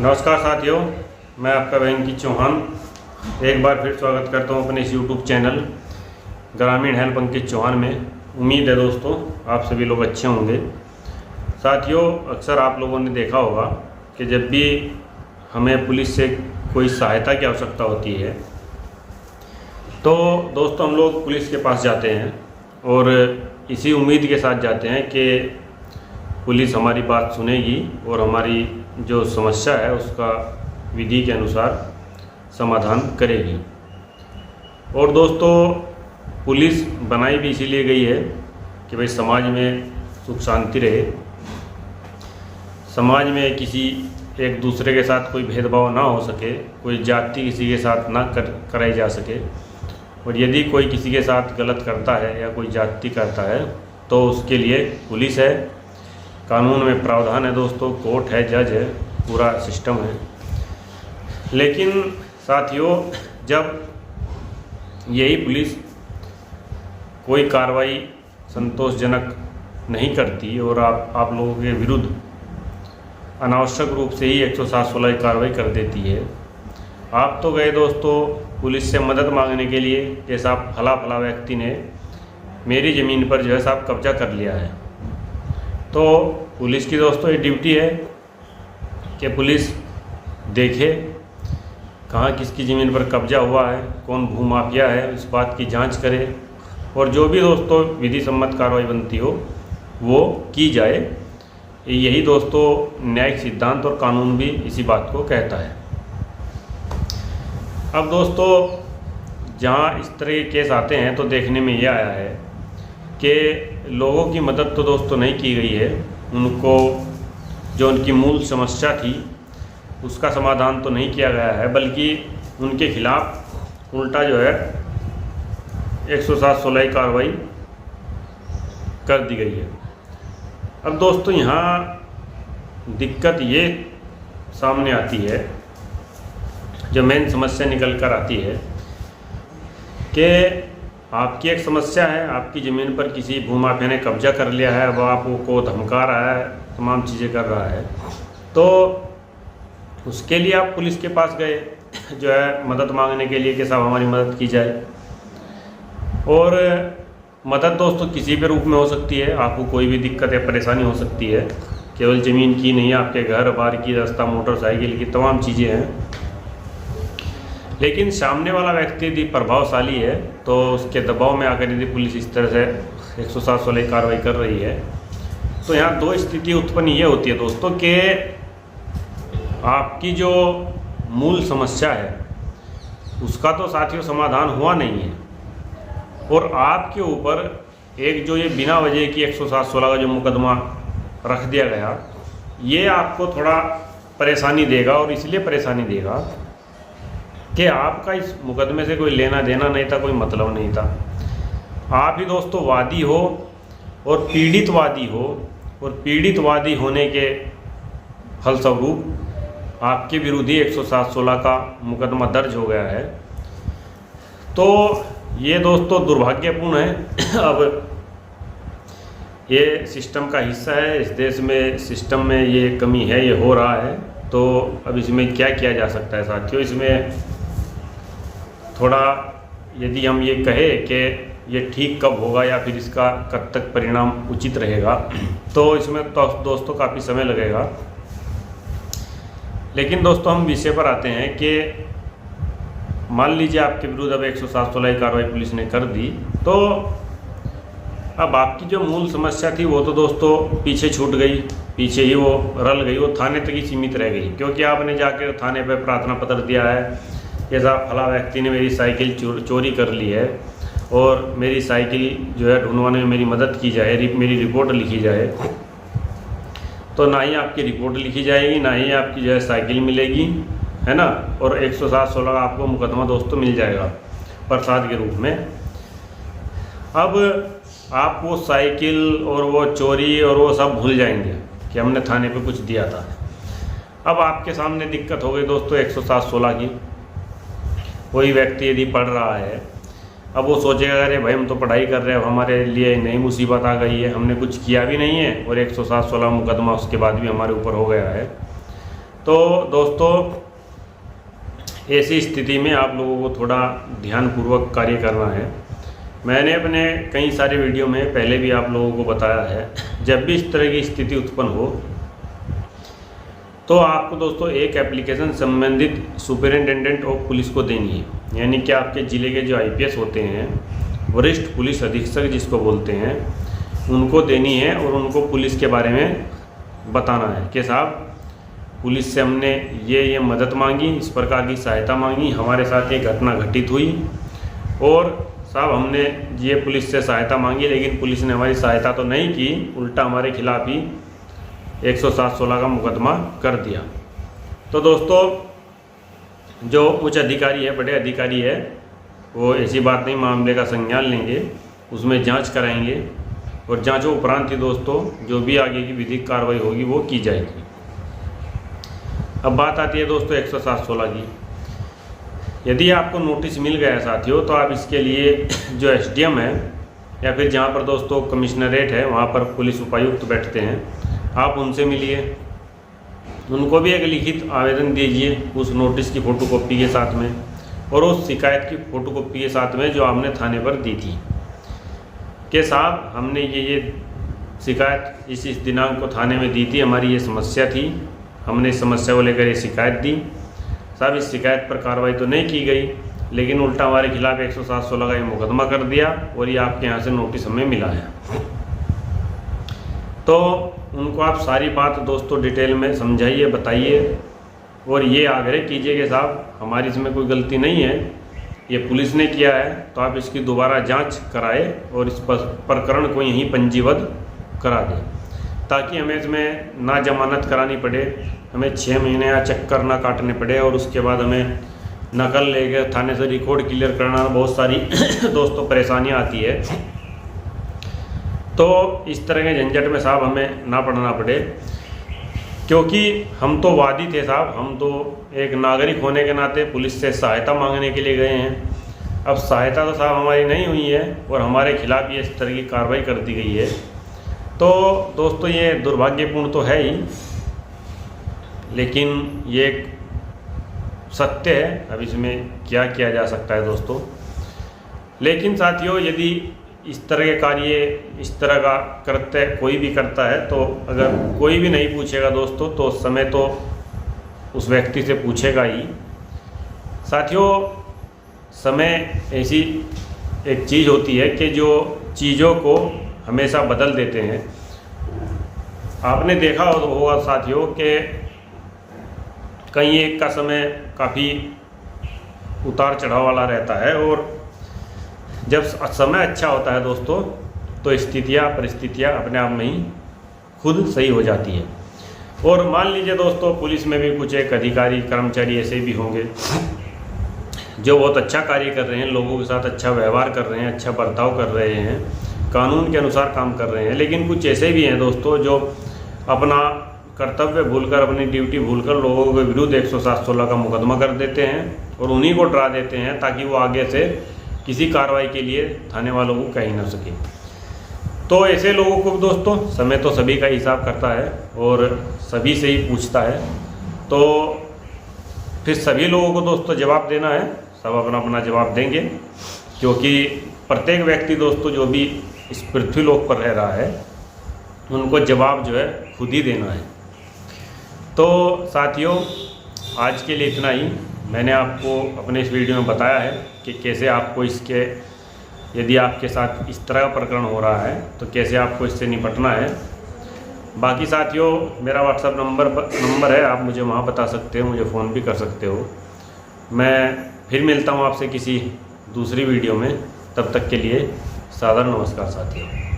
नमस्कार साथियों, मैं आपका वेंकी चौहान एक बार फिर स्वागत करता हूं अपने इस यूट्यूब चैनल ग्रामीण हेल्प अंकित चौहान में। उम्मीद है दोस्तों आप सभी लोग अच्छे होंगे। साथियों, अक्सर आप लोगों ने देखा होगा कि जब भी हमें पुलिस से कोई सहायता की आवश्यकता होती है तो दोस्तों हम लोग पुलिस के पास जाते हैं और इसी उम्मीद के साथ जाते हैं कि पुलिस हमारी बात सुनेगी और हमारी जो समस्या है उसका विधि के अनुसार समाधान करेगी। और दोस्तों पुलिस बनाई भी इसीलिए गई है कि भाई समाज में सुख शांति रहे, समाज में किसी एक दूसरे के साथ कोई भेदभाव ना हो सके, कोई जाति किसी के साथ ना कराई जा सके। और यदि कोई किसी के साथ गलत करता है या कोई जाति करता है तो उसके लिए पुलिस है, कानून में प्रावधान है दोस्तों, कोर्ट है, जज है, पूरा सिस्टम है। लेकिन साथियों, जब यही पुलिस कोई कार्रवाई संतोषजनक नहीं करती और आप लोगों के विरुद्ध अनावश्यक रूप से ही 107/16 की कार्रवाई कर देती है। आप तो गए दोस्तों पुलिस से मदद मांगने के लिए कि साहब फला व्यक्ति ने मेरी ज़मीन पर जो है साहब कब्जा कर लिया है। तो पुलिस की दोस्तों ये ड्यूटी है कि पुलिस देखे कहाँ किसकी ज़मीन पर कब्जा हुआ है, कौन भूमाफिया है, इस बात की जांच करे और जो भी दोस्तों विधि सम्मत कार्रवाई बनती हो वो की जाए। यही दोस्तों न्यायिक सिद्धांत और कानून भी इसी बात को कहता है। अब दोस्तों जहाँ इस तरह के केस आते हैं तो देखने में ये आया है कि लोगों की मदद तो दोस्तों नहीं की गई है, उनको जो उनकी मूल समस्या थी उसका समाधान तो नहीं किया गया है, बल्कि उनके खिलाफ उल्टा जो है 107/16 की कार्रवाई कर दी गई है। अब दोस्तों यहाँ दिक्कत ये सामने आती है, जो मेन समस्या निकल कर आती है कि आपकी एक समस्या है, आपकी ज़मीन पर किसी भूमाफिया ने कब्जा कर लिया है, वह आपको धमका रहा है, तमाम चीज़ें कर रहा है, तो उसके लिए आप पुलिस के पास गए जो है मदद मांगने के लिए कि साहब हमारी मदद की जाए। और मदद दोस्तों किसी भी रूप में हो सकती है, आपको कोई भी दिक्कत या परेशानी हो सकती है, केवल ज़मीन की नहीं, आपके घर बार की, रास्ता, मोटरसाइकिल की तमाम चीज़ें हैं। लेकिन सामने वाला व्यक्ति यदि प्रभावशाली है तो उसके दबाव में आकर यदि पुलिस इस तरह से 107/16 कार्रवाई कर रही है तो यहाँ दो स्थिति उत्पन्न ये होती है दोस्तों कि आपकी जो मूल समस्या है उसका तो साथियों समाधान हुआ नहीं है और आपके ऊपर एक जो ये बिना वजह की 107/16 का जो मुकदमा रख दिया गया, ये आपको थोड़ा परेशानी देगा। और इसलिए परेशानी देगा कि आपका इस मुकदमे से कोई लेना देना नहीं था, कोई मतलब नहीं था। आप ही दोस्तों वादी हो और पीड़ितवादी हो, और पीड़ितवादी होने के फलस्वरूप आपके विरुद्ध ही 107/16 का मुकदमा दर्ज हो गया है। तो ये दोस्तों दुर्भाग्यपूर्ण है। अब ये सिस्टम का हिस्सा है, इस देश में सिस्टम में ये कमी है, ये हो रहा है। तो अब इसमें क्या किया जा सकता है साथियों, इसमें थोड़ा यदि हम ये कहें कि ये ठीक कब होगा या फिर इसका कब तक परिणाम उचित रहेगा तो इसमें तो दोस्तों काफ़ी समय लगेगा। लेकिन दोस्तों हम विषय पर आते हैं कि मान लीजिए आपके विरुद्ध अब 107/16 की कार्रवाई पुलिस ने कर दी, तो अब आपकी जो मूल समस्या थी वो तो दोस्तों पीछे छूट गई, पीछे ही वो रल गई, वो थाने तक ही सीमित रह गई। क्योंकि आपने जाकर थाने पर प्रार्थना पत्र दिया है कि साहब फला व्यक्ति ने मेरी साइकिल चोरी कर ली है और मेरी साइकिल जो है ढूंढवाने में मेरी मदद की जाए, मेरी रिपोर्ट लिखी जाए। तो ना ही आपकी रिपोर्ट लिखी जाएगी, ना ही आपकी जो है साइकिल मिलेगी, है ना। और 107/16 का आपको मुकदमा दोस्तों मिल जाएगा प्रसाद के रूप में। अब आप वो साइकिल और वो चोरी और वो सब भूल जाएंगे कि हमने थाने पे कुछ दिया था। अब आपके सामने दिक्कत हो गई दोस्तों 107/16 की। कोई व्यक्ति यदि पढ़ रहा है, अब वो सोचेगा अरे भाई हम तो पढ़ाई कर रहे हैं, हमारे लिए नई मुसीबत आ गई है, हमने कुछ किया भी नहीं है और 107/16 मुकदमा उसके बाद भी हमारे ऊपर हो गया है। तो दोस्तों ऐसी स्थिति में आप लोगों को थोड़ा ध्यानपूर्वक कार्य करना है। मैंने अपने कई सारे वीडियो में पहले भी आप लोगों को बताया है, जब भी इस तरह की स्थिति उत्पन्न हो तो आपको दोस्तों एक एप्लीकेशन संबंधित सुपरिटेंडेंट ऑफ पुलिस को देनी है। यानी कि आपके ज़िले के जो IPS होते हैं, वरिष्ठ पुलिस अधीक्षक जिसको बोलते हैं, उनको देनी है और उनको पुलिस के बारे में बताना है कि साहब पुलिस से हमने ये मदद मांगी, इस प्रकार की सहायता मांगी, हमारे साथ ये घटना घटित हुई और साहब हमने ये पुलिस से सहायता मांगी लेकिन पुलिस ने हमारी सहायता तो नहीं की, उल्टा हमारे खिलाफ ही 107/16 का मुकदमा कर दिया। तो दोस्तों जो उच्च अधिकारी है, बड़े अधिकारी है, वो ऐसी बात नहीं, मामले का संज्ञान लेंगे, उसमें जांच कराएंगे और जांचों उपरांत ही दोस्तों जो भी आगे की विधिक कार्रवाई होगी वो की जाएगी। अब बात आती है दोस्तों 107/16 की। यदि आपको नोटिस मिल गया है साथियों, तो आप इसके लिए जो SDM है या फिर जहाँ पर दोस्तों कमिश्नरेट है, वहाँ पर पुलिस उपायुक्त बैठते हैं, आप उनसे मिलिए, उनको भी एक लिखित आवेदन दीजिए उस नोटिस की फ़ोटोकॉपी के साथ में और उस शिकायत की फ़ोटोकॉपी के साथ में जो आपने थाने पर दी थी कि साहब हमने ये शिकायत इस दिनांक को थाने में दी थी, हमारी ये समस्या थी, हमने इस समस्या को लेकर ये शिकायत दी, साहब इस शिकायत पर कार्रवाई तो नहीं की गई लेकिन उल्टा हमारे खिलाफ 107/16 का ये मुकदमा कर दिया और ये आपके यहाँ से नोटिस हमें मिला है। तो उनको आप सारी बात दोस्तों डिटेल में समझाइए, बताइए और ये आग्रह कीजिए कि साहब हमारी इसमें कोई गलती नहीं है, ये पुलिस ने किया है, तो आप इसकी दोबारा जांच कराए और इस प्रकरण को यहीं पंजीबद्ध करा दें, ताकि हमें इसमें ना जमानत करानी पड़े, हमें 6 महीने या चक्कर ना काटने पड़े और उसके बाद हमें नकल लेकर थाने से रिकॉर्ड क्लियर करना, बहुत सारी दोस्तों परेशानियां आती है। तो इस तरह के झंझट में साहब हमें ना पड़ना पड़े, क्योंकि हम तो वादी थे साहब, हम तो एक नागरिक होने के नाते पुलिस से सहायता मांगने के लिए गए हैं। अब सहायता तो साहब हमारी नहीं हुई है और हमारे खिलाफ ये इस तरह की कार्रवाई कर दी गई है। तो दोस्तों ये दुर्भाग्यपूर्ण तो है ही, लेकिन ये एक सत्य है। अब इसमें क्या किया जा सकता है दोस्तों। लेकिन साथियों यदि इस तरह के कार्य इस तरह का कृत्य कोई भी करता है, तो अगर कोई भी नहीं पूछेगा दोस्तों, तो उस समय तो उस व्यक्ति से पूछेगा ही। साथियों समय ऐसी एक चीज़ होती है कि जो चीज़ों को हमेशा बदल देते हैं। आपने देखा होगा साथियों कि कहीं एक का समय काफ़ी उतार चढ़ाव वाला रहता है और जब समय अच्छा होता है दोस्तों, तो परिस्थितियाँ अपने आप में ही खुद सही हो जाती है। और मान लीजिए दोस्तों पुलिस में भी कुछ एक अधिकारी कर्मचारी ऐसे भी होंगे जो बहुत अच्छा कार्य कर रहे हैं, लोगों के साथ अच्छा व्यवहार कर रहे हैं, अच्छा बर्ताव कर रहे हैं, कानून के अनुसार काम कर रहे हैं। लेकिन कुछ ऐसे भी हैं दोस्तों जो अपना कर्तव्य भूलकर, अपनी ड्यूटी भूलकर लोगों के विरुद्ध 107/16 का मुकदमा कर देते हैं और उन्हीं को डरा देते हैं ताकि वो आगे से किसी कार्रवाई के लिए थाने वालों को कह ही ना सके। तो ऐसे लोगों को दोस्तों समय तो सभी का हिसाब करता है और सभी से ही पूछता है, तो फिर सभी लोगों को दोस्तों जवाब देना है, सब अपना अपना जवाब देंगे, क्योंकि प्रत्येक व्यक्ति दोस्तों जो भी इस पृथ्वी लोक पर रह रहा है उनको जवाब जो है खुद ही देना है। तो साथियों आज के लिए इतना ही। मैंने आपको अपने इस वीडियो में बताया है कि कैसे आपको इसके, यदि आपके साथ इस तरह का प्रकरण हो रहा है तो कैसे आपको इससे निपटना है। बाकी साथियों मेरा व्हाट्सएप नंबर है, आप मुझे वहाँ बता सकते हो, मुझे फ़ोन भी कर सकते हो। मैं फिर मिलता हूँ आपसे किसी दूसरी वीडियो में, तब तक के लिए सादर नमस्कार साथियों।